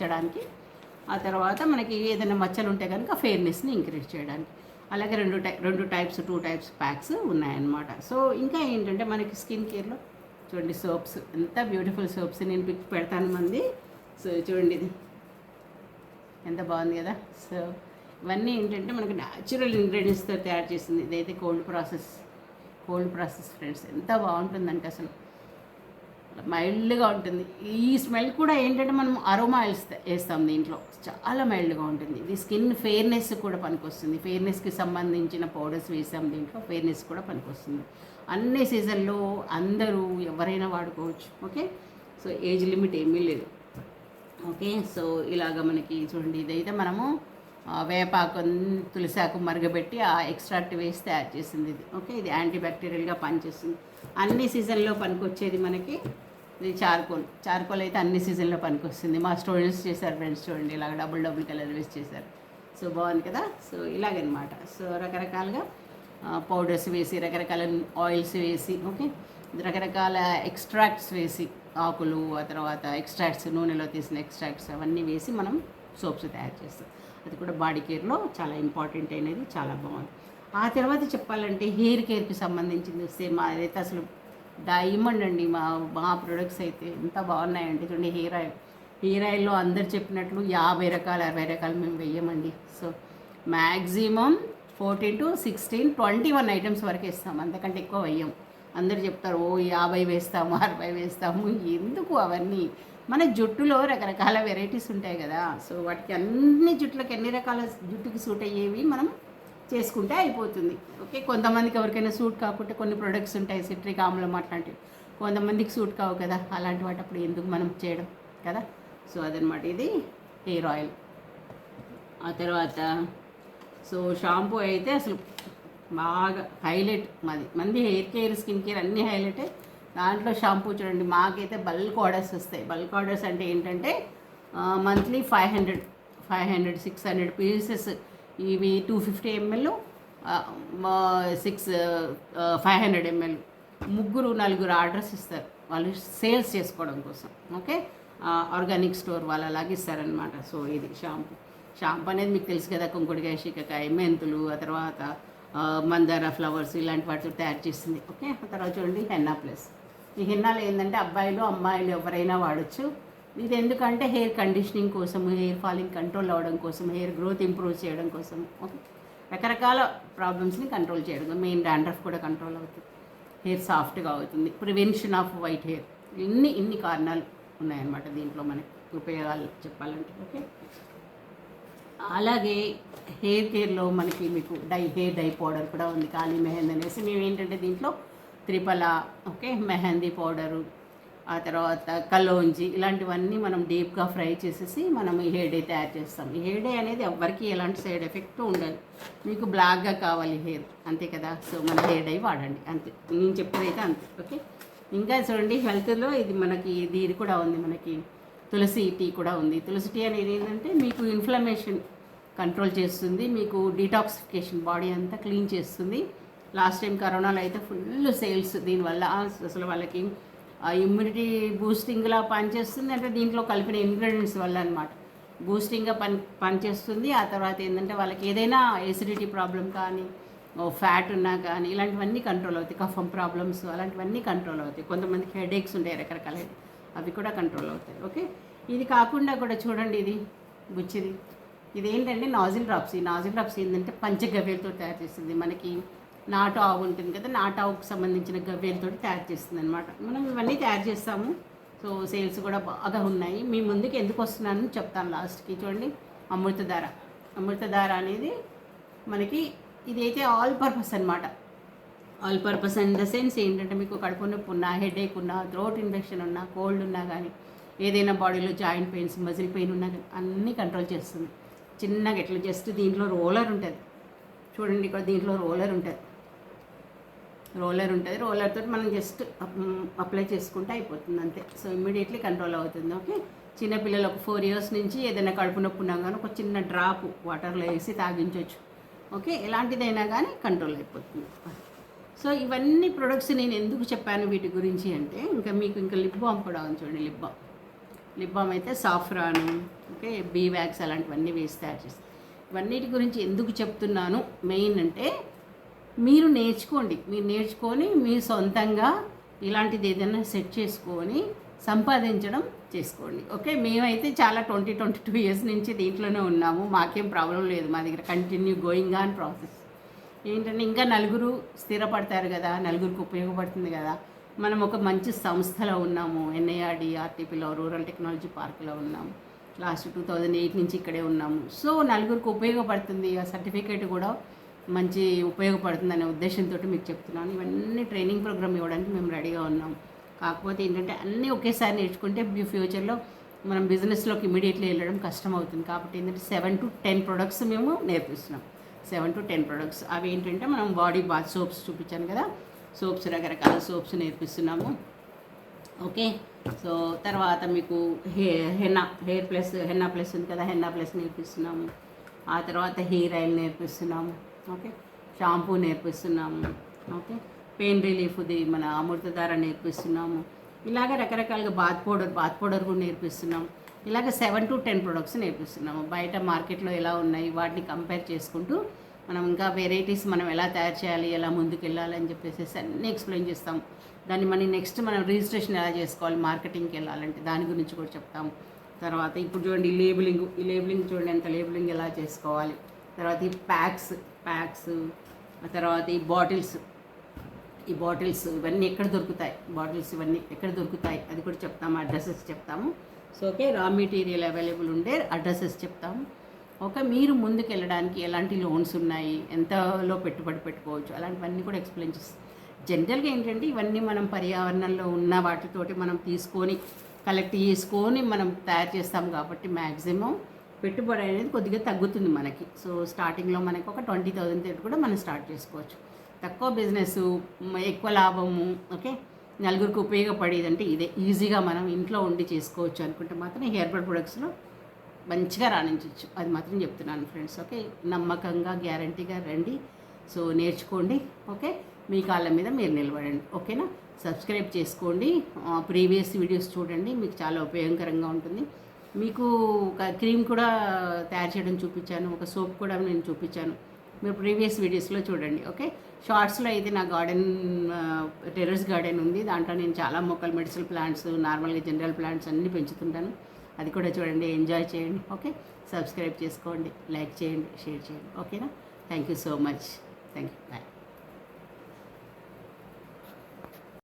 తగ్గించడానికి, ఆ తర్వాత మనకి ఏదైనా మచ్చలు ఉంటే కనుక ఫెయిర్నెస్ని ఇంక్రీజ్ చేయడానికి. అలాగే రెండు టైప్స్ 2 టైప్స్ ప్యాక్స్ ఉన్నాయన్నమాట. సో ఇంకా ఏంటంటే మనకి స్కిన్ కేర్లో చూడండి సోప్స్, ఎంత బ్యూటిఫుల్ సోప్స్, నేను పిక్ పెడతాను మంది. సో చూడండి ఇది ఎంత బాగుంది కదా. సో ఇవన్నీ ఏంటంటే మనకి న్యాచురల్ ఇంగ్రీడియంట్స్తో తయారు చేసింది. ఇదైతే కోల్డ్ ప్రాసెస్ ఫ్రెండ్స్, ఎంత బాగుంటుందంటే అసలు మైల్డ్గా ఉంటుంది. ఈ స్మెల్ కూడా ఏంటంటే మనం అరోమా వేస్తాం దీంట్లో, చాలా మైల్డ్గా ఉంటుంది. ఇది స్కిన్ ఫెయిర్నెస్ కూడా పనికొస్తుంది. ఫెయిర్నెస్కి సంబంధించిన పౌడర్స్ వేసాం దీంట్లో, ఫెయిర్నెస్ కూడా పనికొస్తుంది. అన్ని సీజన్లో అందరూ ఎవరైనా వాడుకోవచ్చు. ఓకే, సో ఏజ్ లిమిట్ ఏమీ లేదు. ఓకే, సో ఇలాగ మనకి చూడండి, ఇదైతే మనము వేపాకు తులసాకు మరగబెట్టి ఆ ఎక్స్ట్రాక్ట్ వేసి తయారు చేసింది ఇది. ఓకే, ఇది యాంటీబ్యాక్టీరియల్గా పనిచేస్తుంది. అన్ని సీజన్లో పనికొచ్చేది మనకి ఇది చార్కోల్ అయితే అన్ని సీజన్లో పనికొస్తుంది. మా స్టూడెంట్స్ చేశారు ఫ్రెండ్స్, చూడండి ఇలాగ డబుల్ కలర్ వేసి చేశారు. సో బాగుంది కదా. సో ఇలాగనమాట. సో రకరకాలుగా పౌడర్స్ వేసి, రకరకాల ఆయిల్స్ వేసి, ఓకే, రకరకాల ఎక్స్ట్రాక్ట్స్ వేసి, ఆకులు, ఆ తర్వాత ఎక్స్ట్రాక్ట్స్, నూనెలో తీసిన ఎక్స్ట్రాక్ట్స్ అవన్నీ వేసి మనం సోప్స్ తయారు చేస్తాం. అది కూడా బాడీ కేర్లో చాలా ఇంపార్టెంట్ అయినది, చాలా బాగుంది. ఆ తర్వాత చెప్పాలంటే హెయిర్ కేర్కి సంబంధించింది వస్తే అదైతే అసలు డైమండ్ అండి. మా ప్రొడక్ట్స్ అయితే ఎంత బాగున్నాయండి. చూడండి హెయిర్ ఆయిల్లో అందరు చెప్పినట్లు 50 రకాలు 60 రకాలు మేము వెయ్యమండి. సో మ్యాక్సిమం 14 to 16, 21 ఐటమ్స్ వరకు వేస్తాం, అంతకంటే ఎక్కువ వెయ్యం. అందరు చెప్తారు ఓ 50 వేస్తాము 60 వేస్తాము, ఎందుకు అవన్నీ? మన జుట్టులో రకరకాల వెరైటీస్ ఉంటాయి కదా. సో వాటికి అన్ని జుట్లకి ఎన్ని రకాల జుట్టుకి సూట్ అయ్యేవి మనం చేసుకుంటే అయిపోతుంది. ఓకే, కొంతమందికి ఎవరికైనా సూట్ కాకుంటే కొన్ని ప్రొడక్ట్స్ ఉంటాయి, సిట్రిక్ ఆమ్లం అట్లాంటివి, కొంతమందికి సూట్ కావు కదా. అలాంటి వాటి అప్పుడు ఎందుకు మనం చేయడం కదా. సో అదనమాట, ఇది హెయిర్ ఆయిల్. ఆ తర్వాత సో షాంపూ అయితే అసలు బాగా హైలైట్ మంది హెయిర్ కేర్, స్కిన్ కేర్ అన్నీ హైలైటే. దాంట్లో షాంపూ చూడండి, మాకైతే బల్క్ ఆర్డర్స్ వస్తాయి. బల్క్ ఆర్డర్స్ అంటే ఏంటంటే మంత్లీ 500 600 పీసెస్, ఇవి 250 ml, 500 ml, 3-4 ఆర్డర్స్ ఇస్తారు వాళ్ళు సేల్స్ చేసుకోవడం కోసం. ఓకే, ఆర్గానిక్ స్టోర్ వాళ్ళు అలాగే ఇస్తారనమాట. సో ఇది షాంపూ అనేది మీకు తెలుసు కదా, కుంకుడుకాయ, శీకాకాయ, మెంతులు, ఆ తర్వాత మందార ఫ్లవర్స్, ఇలాంటి వాటితో తయారు చేసింది. ఓకే, ఆ తర్వాత చూడండి హెన్నా ప్లస్. ఈ హెన్నాలు ఏంటంటే అబ్బాయిలు అమ్మాయిలు ఎవరైనా వాడచ్చు. ఇది ఎందుకంటే హెయిర్ కండిషనింగ్ కోసం, హెయిర్ ఫాలింగ్ కంట్రోల్ అవ్వడం కోసం, హెయిర్ గ్రోత్ ఇంప్రూవ్ చేయడం కోసం, ఓకే, రకరకాల ప్రాబ్లమ్స్ని కంట్రోల్ చేయడం, మెయిన్ డాండ్రఫ్ కూడా కంట్రోల్ అవుతుంది, హెయిర్ సాఫ్ట్గా అవుతుంది, ప్రివెన్షన్ ఆఫ్ వైట్ హెయిర్, ఇన్ని కారణాలు ఉన్నాయన్నమాట దీంట్లో మనకి ఉపయోగాలు చెప్పాలంటే. ఓకే, అలాగే హెయిర్ కేర్లో మనకి మీకు హెయిర్ డై పౌడర్ కూడా ఉంది, కాళీ మెహందీ అనేసి. మేము ఏంటంటే దీంట్లో త్రిపల, ఓకే, మెహందీ పౌడరు, ఆ తర్వాత కలోంజి, ఇలాంటివన్నీ మనం డీప్గా ఫ్రై చేసేసి మనం ఈ హెయిర్ డే తయారు చేస్తాం. ఈ హెయిర్ డే అనేది ఎవరికి ఎలాంటి సైడ్ ఎఫెక్ట్ ఉండదు. మీకు బ్లాక్గా కావాలి హెయిర్, అంతే కదా. సో మన హెయిర్ డై వాడండి, అంతే. నేను చెప్పేదైతే అంతే. ఓకే, ఇంకా చూడండి హెల్త్లో ఇది కూడా ఉంది మనకి, తులసి టీ కూడా ఉంది. తులసి టీ అనేది ఏంటంటే మీకు ఇన్ఫ్లమేషన్ కంట్రోల్ చేస్తుంది, మీకు డీటాక్సిఫికేషన్, బాడీ అంతా క్లీన్ చేస్తుంది. లాస్ట్ టైం కరోనాలో అయితే ఫుల్ సేల్స్ దీనివల్ల. అసలు వాళ్ళకి ఇమ్యూనిటీ బూస్టింగ్లా పనిచేస్తుంది, అంటే దీంట్లో కలిపిన ఇంగ్రీడియంట్స్ వల్ల అనమాట. బూస్టింగ్గా పనిచేస్తుంది. ఆ తర్వాత ఏంటంటే వాళ్ళకి ఏదైనా ఎసిడిటీ ప్రాబ్లం కానీ, ఫ్యాట్ ఉన్నా కానీ, ఇలాంటివన్నీ కంట్రోల్ అవుతాయి. కఫం ప్రాబ్లమ్స్ అలాంటివన్నీ కంట్రోల్ అవుతాయి. కొంతమందికి హెడేక్స్ ఉంటాయి రకరకాల, అవి కూడా కంట్రోల్ అవుతాయి. ఓకే, ఇది కాకుండా కూడా చూడండి, ఇది బుచ్చిది, ఇదేంటంటే నాజిల్ డ్రాప్స్. ఈ నాజిల్ డ్రాప్స్ ఏంటంటే పంచగవ్యలతో తయారు చేస్తుంది. మనకి నాటు ఆవు ఉంటుంది కదా, నాటు ఆవుకు సంబంధించిన గవ్యలతో తయారు చేస్తుంది అనమాట. మనం ఇవన్నీ తయారు చేస్తాము. సో సేల్స్ కూడా బాగా ఉన్నాయి. మీ ముందుకు ఎందుకు వస్తున్నానని చెప్తాను లాస్ట్కి. చూడండి, అమృతధార అనేది మనకి ఇదైతే ఆల్ పర్పస్ అనమాట. All purpose in the sense ఏంటంటే మీకు కడుపు నొప్పి ఉన్నా, హెడేక్ ఉన్నా, థ్రోట్ ఇన్ఫెక్షన్ ఉన్నా, కోల్డ్ ఉన్నా కానీ, ఏదైనా బాడీలో జాయింట్ పెయిన్స్, మజిల్ పెయిన్ ఉన్నా కానీ అన్నీ కంట్రోల్ చేస్తుంది. చిన్నగా ఎట్లా జస్ట్ దీంట్లో రోలర్ ఉంటుంది చూడండి, ఇక్కడ దీంట్లో రోలర్ ఉంటుంది. రోలర్ తోటి మనం జస్ట్ అప్లై చేసుకుంటే అయిపోతుంది, అంతే. సో ఇమ్మీడియట్లీ కంట్రోల్ అవుతుంది. ఓకే, చిన్నపిల్లలు ఒక 4 years నుంచి ఏదైనా కడుపు నొప్పి ఉన్నా కానీ ఒక చిన్న డ్రాప్ వాటర్లో వేసి తాగించవచ్చు. ఓకే, ఎలాంటిదైనా కానీ కంట్రోల్ అయిపోతుంది. సో ఇవన్నీ ప్రొడక్ట్స్ నేను ఎందుకు చెప్పాను వీటి గురించి అంటే, ఇంకా మీకు లిప్ బామ్ కూడా ఉంది చూడండి. లిప్ బామ్ అయితే సాఫ్రాను, ఓకే, బీ వ్యాక్స్ అలాంటివన్నీ వేసి తయారు చేస్తాం. ఇవన్నిటి గురించి ఎందుకు చెప్తున్నాను మెయిన్ అంటే, మీరు నేర్చుకోండి, మీరు నేర్చుకొని మీరు సొంతంగా ఇలాంటిది ఏదైనా సెట్ చేసుకొని సంపాదించడం చేసుకోండి. ఓకే, మేమైతే చాలా 22 ఇయర్స్ నుంచి దీంట్లోనే ఉన్నాము, మాకేం ప్రాబ్లం లేదు, మా దగ్గర కంటిన్యూ గోయింగ్ ఆన్ ప్రాసెస్. ఏంటంటే ఇంకా నలుగురు స్థిరపడతారు కదా, నలుగురికి ఉపయోగపడుతుంది కదా. మనం ఒక మంచి సంస్థలో ఉన్నాము, NIRD RTPలో, రూరల్ టెక్నాలజీ పార్క్లో ఉన్నాము. లాస్ట్ 2008 నుంచి ఇక్కడే ఉన్నాము. సో నలుగురికి ఉపయోగపడుతుంది, ఆ సర్టిఫికేట్ కూడా మంచి ఉపయోగపడుతుంది అనే ఉద్దేశంతో మీకు చెప్తున్నాను. ఇవన్నీ ట్రైనింగ్ ప్రోగ్రామ్ ఇవ్వడానికి మేము రెడీగా ఉన్నాం. కాకపోతే ఏంటంటే అన్నీ ఒకేసారి నేర్చుకుంటే ఫ్యూచర్లో మనం బిజినెస్లోకి ఇమీడియట్లీ వెళ్ళడం కష్టం అవుతుంది. కాబట్టి ఏంటంటే 7 to 10 ప్రొడక్ట్స్ మేము నేర్పిస్తున్నాం. 7 to 10 ప్రొడక్ట్స్. అవి ఏంటంటే మనం బాడీ బాత్ సోప్స్ చూపించాను కదా, సోప్స్, రకరకాల సోప్స్ నేర్పిస్తున్నాము. ఓకే, సో తర్వాత మీకు హెన్నా ప్లస్ ఉంది కదా, హెన్నా ప్లస్ నేర్పిస్తున్నాము. ఆ తర్వాత హెయిర్ ఆయిల్ నేర్పిస్తున్నాము. ఓకే, షాంపూ నేర్పిస్తున్నాము. ఓకే, పెయిన్ రిలీఫ్ది మన అమృతధార నేర్పిస్తున్నాము. ఇలాగ రకరకాలుగా బాత్ పౌడర్ కూడా నేర్పిస్తున్నాము. ఇలాగ 7 to 10 ప్రొడక్ట్స్ నేర్పిస్తున్నాము. బయట మార్కెట్లో ఎలా ఉన్నాయి వాటిని కంపేర్ చేసుకుంటూ మనం ఇంకా వెరైటీస్ మనం ఎలా తయారు చేయాలి, ఎలా ముందుకు వెళ్ళాలి అని చెప్పేసి అన్నీ ఎక్స్ప్లెయిన్ చేస్తాం. దాన్ని మనం రిజిస్ట్రేషన్ ఎలా చేసుకోవాలి, మార్కెటింగ్కి వెళ్ళాలంటే దాని గురించి కూడా చెప్తాము. తర్వాత ఇప్పుడు చూడండి ఈ లేబులింగ్ చూడండి, ఎంత లేబులింగ్ ఎలా చేసుకోవాలి. తర్వాత ఈ ప్యాక్స్, ఆ తర్వాత ఈ బాటిల్స్ ఇవన్నీ ఎక్కడ దొరుకుతాయి, ఇవన్నీ ఎక్కడ దొరుకుతాయి అది కూడా చెప్తాము, అడ్రసెస్ చెప్తాము. So okay, raw material available ఉండే అడ్రసెస్ చెప్తాము. ఓకే, మీరు ముందుకు వెళ్ళడానికి ఎలాంటి లోన్స్ ఉన్నాయి, ఎంతలో పెట్టుబడి పెట్టుకోవచ్చు, అలాంటివన్నీ కూడా ఎక్స్ప్లెయిన్ చేస్తాం. జనరల్గా ఏంటంటే ఇవన్నీ మనం పర్యావరణంలో ఉన్న వాటితోటి మనం తీసుకొని కలెక్ట్ చేసుకొని మనం తయారు చేస్తాం కాబట్టి మ్యాక్సిమం పెట్టుబడి అనేది కొద్దిగా తగ్గుతుంది మనకి. సో స్టార్టింగ్లో మనకి ఒక 20,000 తోటి కూడా మనం స్టార్ట్ చేసుకోవచ్చు. తక్కువ బిజినెస్, ఎక్కువ లాభము. ఓకే, నలుగురికి ఉపయోగపడేది అంటే ఇదే. ఈజీగా మనం ఇంట్లో ఉండి చేసుకోవచ్చు అనుకుంటే మాత్రం హెయిర్బల్ ప్రొడక్ట్స్లో మంచిగా రాణించవచ్చు, అది మాత్రం చెప్తున్నాను ఫ్రెండ్స్. ఓకే, నమ్మకంగా గ్యారంటీగా రండి, సో నేర్చుకోండి. ఓకే, మీ కాళ్ళ మీద మీరు నిలబడండి. ఓకేనా, సబ్స్క్రైబ్ చేసుకోండి, ప్రీవియస్ వీడియోస్ చూడండి, మీకు చాలా ఉపయోగకరంగా ఉంటుంది. మీకు ఒక క్రీమ్ కూడా తయారు చేయడం చూపించాను, ఒక సోప్ కూడా నేను చూపించాను, మీరు ప్రీవియస్ వీడియోస్లో చూడండి. ఓకే, షార్ట్స్లో అయితే నా గార్డెన్ టెర్రస్ గార్డెన్ ఉంది, దాంట్లో నేను చాలా మొక్కలు, మెడిసినల్ ప్లాంట్స్, నార్మల్గా జనరల్ ప్లాంట్స్ అన్నీ పెంచుతుంటాను, అది కూడా చూడండి, ఎంజాయ్ చేయండి. ఓకే, సబ్స్క్రైబ్ చేసుకోండి, లైక్ చేయండి, షేర్ చేయండి. ఓకేనా, thank you so much, thank you, bye.